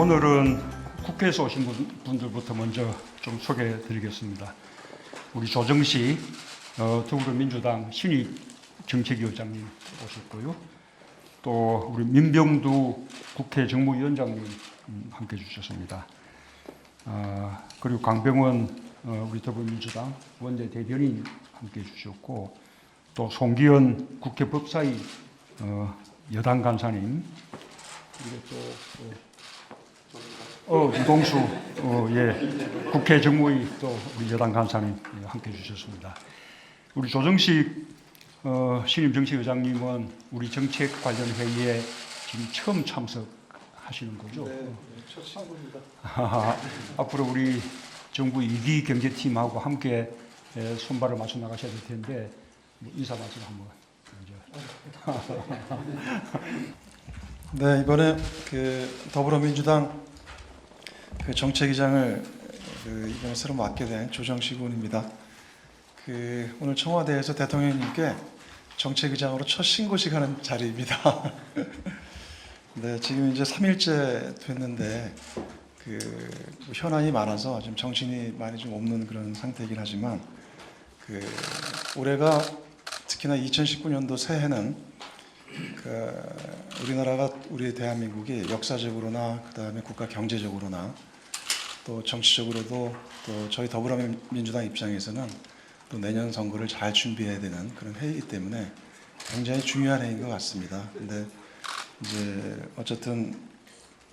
오늘은 국회에서 오신 분들부터 먼저 좀 소개해 드리겠습니다. 우리 조정식 더불어민주당 신입 정책위원장님 오셨고요. 또 우리 민병두 국회 정무위원장님 함께 주셨습니다. 그리고 강병원 우리 더불어민주당 원내 대변인 함께 주셨고, 또 송기현 국회 법사위 여당 간사님, 유동수 국회 정무위 또 우리 여당 간사님 함께 주셨습니다. 우리 조정식 신임 정책위원장님은 우리 정책 관련 회의에 지금 처음 참석하시는 거죠? 네, 첫 친구입니다. 앞으로 우리 정부 2기 경제팀하고 함께 손발을 맞춰 나가셔야 될 텐데 인사 말씀 한번. 네, 이번에 더불어민주당 정책위장을 이번에 새로 맡게 된 조정식 의원입니다. 오늘 청와대에서 대통령님께 정책위장으로 첫 신고식하는 자리입니다. 네, 지금 이제 3일째 됐는데 현안이 많아서 지금 정신이 많이 좀 없는 그런 상태이긴 하지만 올해가 특히나 2019년도 새해는 우리나라가 우리 대한민국이 역사적으로나 그다음에 국가 경제적으로나 또 정치적으로도 또 저희 더불어민주당 입장에서는 또 내년 선거를 잘 준비해야 되는 그런 해이기 때문에 굉장히 중요한 해인 것 같습니다. 근데 이제 어쨌든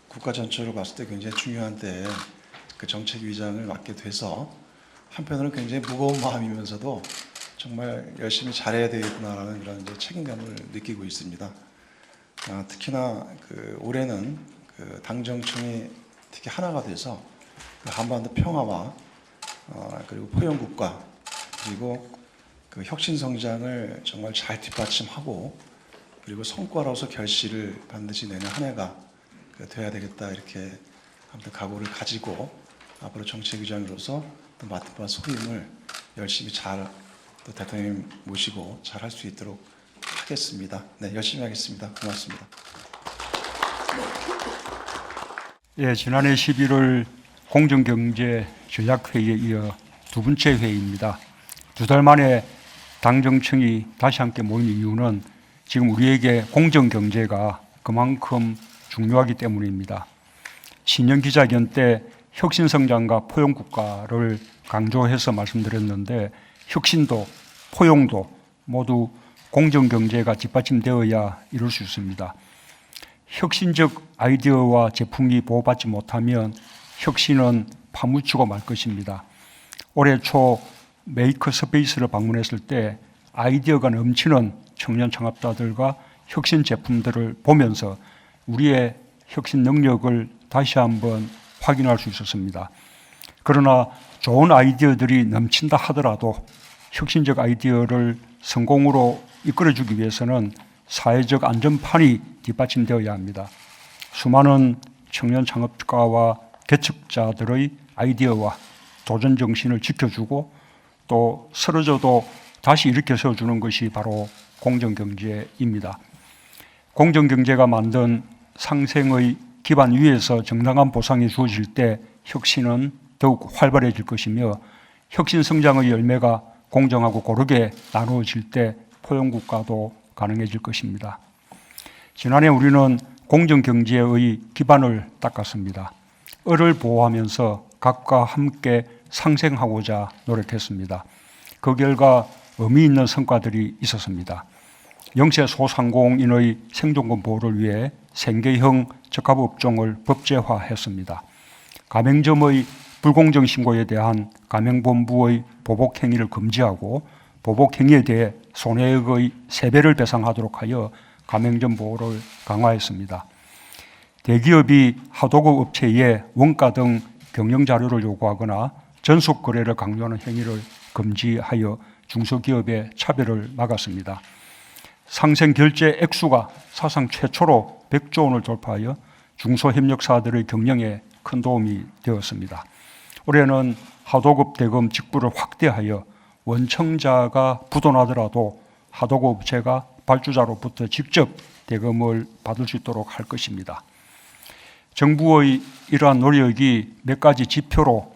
국가 전체로 봤을 때 굉장히 중요한 때에 정책위장을 맡게 돼서 한편으로는 굉장히 무거운 마음이면서도 정말 열심히 잘해야 되겠구나라는 그런 이제 책임감을 느끼고 있습니다. 특히나 올해는 당정청이 특히 하나가 돼서 한반도 평화와 그리고 포용국가 그리고 혁신 성장을 정말 잘 뒷받침하고 그리고 성과로서 결실을 반드시 내는 한 해가 돼야 되겠다 이렇게 아무튼 각오를 가지고 앞으로 정책위장으로서 또 맡은 바 소임을 열심히 잘 또 대통령 모시고 잘 할 수 있도록 하겠습니다. 네, 열심히 하겠습니다. 고맙습니다. 예, 지난해 11월 공정경제 전략회의에 이어 두 번째 회의입니다. 두 달 만에 당정청이 다시 함께 모인 이유는 지금 우리에게 공정경제가 그만큼 중요하기 때문입니다. 신년 기자회견 때 혁신성장과 포용국가를 강조해서 말씀드렸는데 혁신도 포용도 모두 공정경제가 뒷받침되어야 이룰 수 있습니다. 혁신적 아이디어와 제품이 보호받지 못하면 혁신은 파묻히고 말 것입니다. 올해 초 메이커 스페이스를 방문했을 때 아이디어가 넘치는 청년 창업자들과 혁신 제품들을 보면서 우리의 혁신 능력을 다시 한번 확인할 수 있었습니다. 그러나 좋은 아이디어들이 넘친다 하더라도 혁신적 아이디어를 성공으로 이끌어주기 위해서는 사회적 안전판이 뒷받침되어야 합니다. 수많은 청년 창업가와 개척자들의 아이디어와 도전 정신을 지켜주고 또 쓰러져도 다시 일으켜 세워주는 것이 바로 공정경제입니다. 공정경제가 만든 상생의 기반 위에서 정당한 보상이 주어질 때 혁신은 더욱 활발해질 것이며 혁신 성장의 열매가 공정하고 고르게 나누어질 때 포용국가도 가능해질 것입니다. 지난해 우리는 공정경제의 기반을 닦았습니다. 을을 보호하면서 각과 함께 상생하고자 노력했습니다. 그 결과 의미 있는 성과들이 있었습니다. 영세 소상공인의 생존권 보호를 위해 생계형 적합업종을 법제화했습니다. 가맹점의 불공정 신고에 대한 가맹본부의 보복행위를 금지하고 보복행위에 대해 손해액의 3배를 배상하도록 하여 가맹점 보호를 강화했습니다. 대기업이 하도급 업체에 원가 등 경영자료를 요구하거나 전속 거래를 강요하는 행위를 금지하여 중소기업의 차별을 막았습니다. 상생 결제 액수가 사상 최초로 100조 원을 돌파하여 중소협력사들의 경영에 큰 도움이 되었습니다. 올해는 하도급 대금 직부를 확대하여 원청자가 부도나더라도 하도급 업체가 발주자로부터 직접 대금을 받을 수 있도록 할 것입니다. 정부의 이러한 노력이 몇 가지 지표로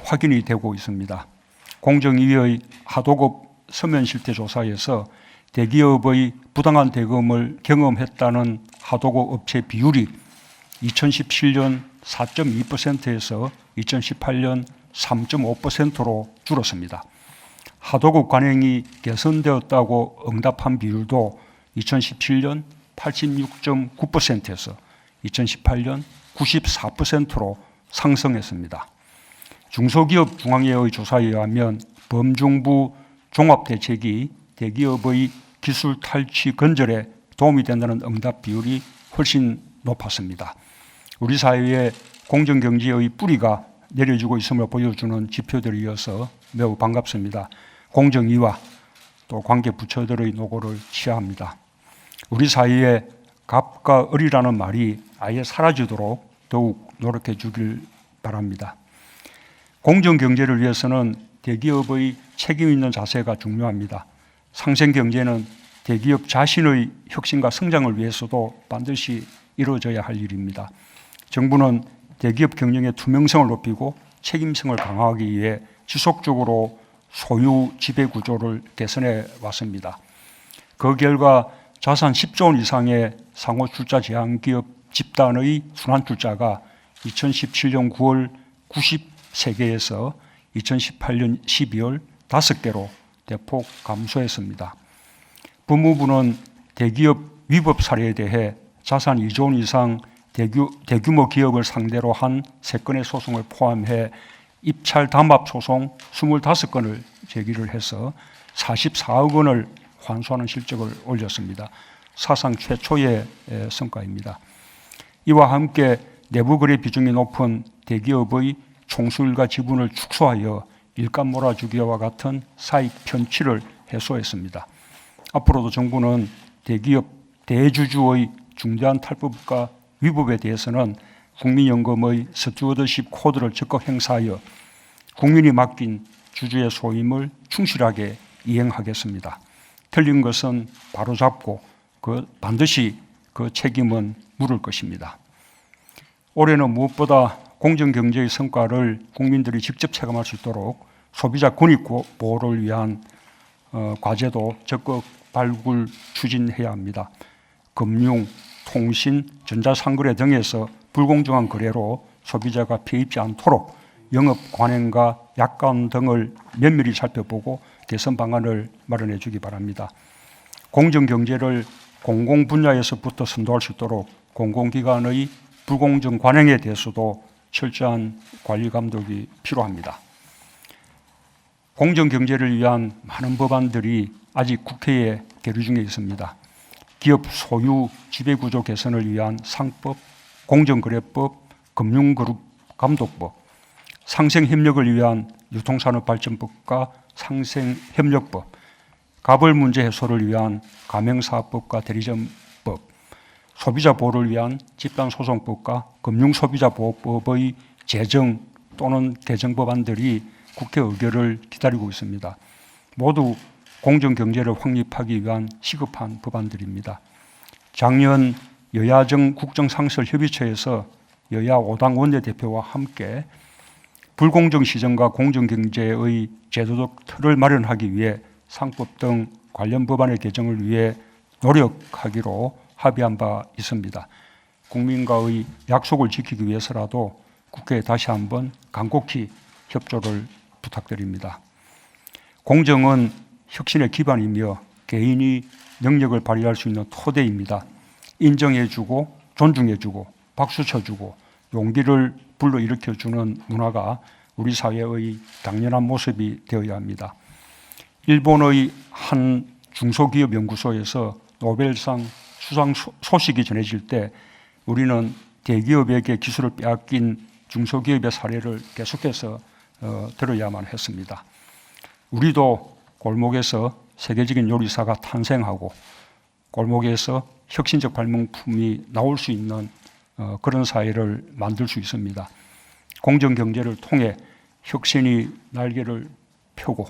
확인이 되고 있습니다. 공정위의 하도급 서면 실태 조사에서 대기업의 부당한 대금을 경험했다는 하도급 업체 비율이 2017년 4.2%에서 2018년 3.5%로 줄었습니다. 하도급 관행이 개선되었다고 응답한 비율도 2017년 86.9%에서 2018년 94%로 상승했습니다. 중소기업 중앙회의 조사에 의하면 범정부 종합대책이 대기업의 기술 탈취 근절에 도움이 된다는 응답 비율이 훨씬 높았습니다. 우리 사회에 공정경제의 뿌리가 내려지고 있음을 보여주는 지표들이어서 매우 반갑습니다. 공정위와 또 관계 부처들의 노고를 취하합니다. 우리 사회에 갑과 을이라는 말이 아예 사라지도록 더욱 노력해 주길 바랍니다. 공정경제를 위해서는 대기업의 책임 있는 자세가 중요합니다. 상생경제는 대기업 자신의 혁신과 성장을 위해서도 반드시 이루어져야 할 일입니다. 정부는 대기업 경영의 투명성을 높이고 책임성을 강화하기 위해 지속적으로 소유 지배 구조를 개선해 왔습니다. 그 결과 자산 10조 원 이상의 상호 출자 제한 기업 집단의 순환 출자가 2017년 9월 93개에서 2018년 12월 5개로 대폭 감소했습니다. 법무부는 대기업 위법 사례에 대해 자산 2조 원 이상 대규모 기업을 상대로 한 3건의 소송을 포함해 입찰 담합 소송 25건을 제기를 해서 44억 원을 환수하는 실적을 올렸습니다. 사상 최초의 성과입니다. 이와 함께 내부 거래 비중이 높은 대기업의 총수일가 지분을 축소하여 일감 몰아주기와 같은 사익 편취를 해소했습니다. 앞으로도 정부는 대기업 대주주의 중대한 탈법과 위법에 대해서는 국민연금의 스튜어드십 코드를 적극 행사하여 국민이 맡긴 주주의 소임을 충실하게 이행하겠습니다. 틀린 것은 바로잡고 반드시 그 책임은 물을 것입니다. 올해는 무엇보다 공정경제의 성과를 국민들이 직접 체감할 수 있도록 소비자 권익 보호를 위한 과제도 적극 발굴 추진해야 합니다. 금융, 통신, 전자상거래 등에서 불공정한 거래로 소비자가 피해 입지 않도록 영업 관행과 약관 등을 면밀히 살펴보고 개선 방안을 마련해 주기 바랍니다. 공정경제를 공공 분야에서부터 선도할 수 있도록 공공기관의 불공정 관행에 대해서도 철저한 관리 감독이 필요합니다. 공정경제를 위한 많은 법안들이 아직 국회에 계류 중에 있습니다. 기업 소유 지배구조 개선을 위한 상법, 공정거래법, 금융그룹 감독법, 상생협력을 위한 유통산업발전법과 상생협력법, 가벌 문제 해소를 위한 가맹사업법과 대리점법, 소비자 보호를 위한 집단소송법과 금융소비자보호법의 제정 또는 개정 법안들이 국회 의결을 기다리고 있습니다. 모두 공정경제를 확립하기 위한 시급한 법안들입니다. 작년 여야정 국정상설협의체에서 여야 5당 원내대표와 함께 불공정 시정과 공정경제의 제도적 틀을 마련하기 위해 상법 등 관련 법안의 개정을 위해 노력하기로 합의한 바 있습니다. 국민과의 약속을 지키기 위해서라도 국회에 다시 한번 간곡히 협조를 부탁드립니다. 공정은 혁신의 기반이며 개인이 능력을 발휘할 수 있는 토대입니다. 인정해주고 존중해주고 박수 쳐주고 용기를 불러일으켜주는 문화가 우리 사회의 당연한 모습이 되어야 합니다. 일본의 한 중소기업 연구소에서 노벨상 수상 소식이 전해질 때 우리는 대기업에게 기술을 빼앗긴 중소기업의 사례를 계속해서 들어야만 했습니다. 우리도 골목에서 세계적인 요리사가 탄생하고 골목에서 혁신적 발명품이 나올 수 있는 그런 사회를 만들 수 있습니다. 공정경제를 통해 혁신이 날개를 펴고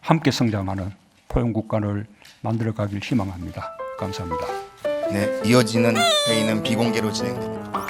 함께 성장하는 포용국가를 만들어가길 희망합니다. 감사합니다. 네, 이어지는 회의는 비공개로 진행됩니다.